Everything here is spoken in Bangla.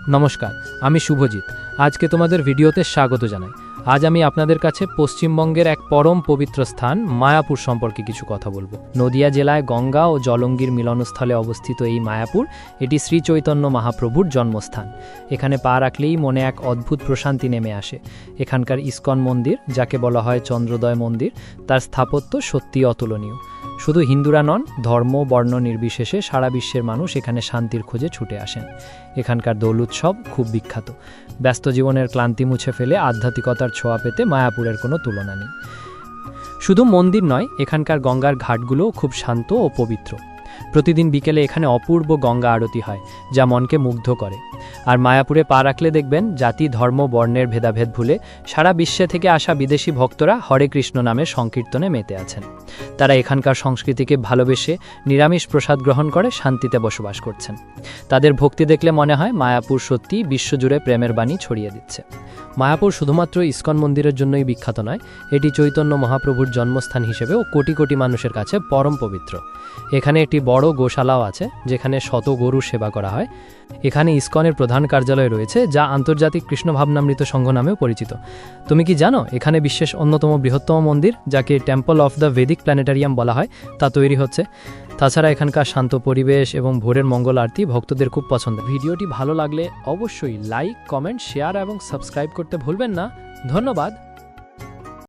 নমস্কার, আমি শুভজিৎ। আজকে তোমাদের ভিডিওতে স্বাগত জানাই। আজ আমি আপনাদের কাছে পশ্চিমবঙ্গের এক পরম পবিত্র স্থান মায়াপুর সম্পর্কে কিছু কথা বলবো। নদিয়া জেলায় গঙ্গা ও জলঙ্গির মিলনস্থলে অবস্থিত এই মায়াপুর, এটি শ্রী চৈতন্য মহাপ্রভুর জন্মস্থান। এখানে পা রাখলেই মনে এক অদ্ভুত প্রশান্তি নেমে আসে। এখানকার ইস্কন মন্দির, যাকে বলা হয় চন্দ্রোদয় মন্দির, তার স্থাপত্য সত্যিই অতুলনীয়। শুধু হিন্দুরা নন, ধর্ম বর্ণ নির্বিশেষে সারা বিশ্বের মানুষ এখানে শান্তির খোঁজে ছুটে আসেন। এখানকার দোল উৎসব খুব বিখ্যাত। ব্যস্ত জীবনের ক্লান্তি মুছে ফেলে আধ্যাত্মিকতার ছোঁয়া পেতে মায়াপুরের কোনো তুলনা নেই। শুধু মন্দির নয়, এখানকার গঙ্গার ঘাটগুলোও খুব শান্ত ও পবিত্র। প্রতিদিন বিকেলে এখানে অপূর্ব গঙ্গা আরতি হয়, যা মনকে মুগ্ধ করে। আর মায়াপুরে পা রাখলে দেখবেন জাতি ধর্ম বর্ণের ভেদাভেদ ভুলে সারা বিশ্বে থেকে আসা বিদেশি ভক্তরা হরে কৃষ্ণ নামের সংকীর্তনে মেতে আছেন। তারা এখানকার সংস্কৃতিকে ভালোবেসে নিরামিষ প্রসাদ গ্রহণ করে শান্তিতে বসবাস করছেন। তাদের ভক্তি দেখলে মনে হয় মায়াপুর সত্যি বিশ্বজুড়ে প্রেমের বাণী ছড়িয়ে দিচ্ছে। মায়াপুর শুধুমাত্র ইস্কন মন্দিরের জন্যই বিখ্যাত নয়, এটি চৈতন্য মহাপ্রভুর জন্মস্থান হিসেবেও কোটি কোটি মানুষের কাছে পরম পবিত্র। এখানে একটি বড় গোশালাও আছে, যেখানে শত গরু সেবা করা হয়। এখানে ইস্কনের প্রধান কার্যালয় রয়েছে, যা আন্তর্জাতিক কৃষ্ণ ভাবনামৃত সংঘ নামেও পরিচিত। তুমি কি জানো এখানে বিশ্বের অন্যতম বৃহত্তম মন্দির, যাকে টেম্পল অফ দ্য ভেদিক প্ল্যানেটারিয়াম বলা হয়, তা তৈরি হচ্ছে? তাছাড়া এখানকার শান্ত পরিবেশ এবং ভোরের মঙ্গল আরতি ভক্তদের খুব পছন্দ। ভিডিওটি ভালো লাগলে অবশ্যই লাইক, কমেন্ট, শেয়ার এবং সাবস্ক্রাইব করতে ভুলবেন না। ধন্যবাদ।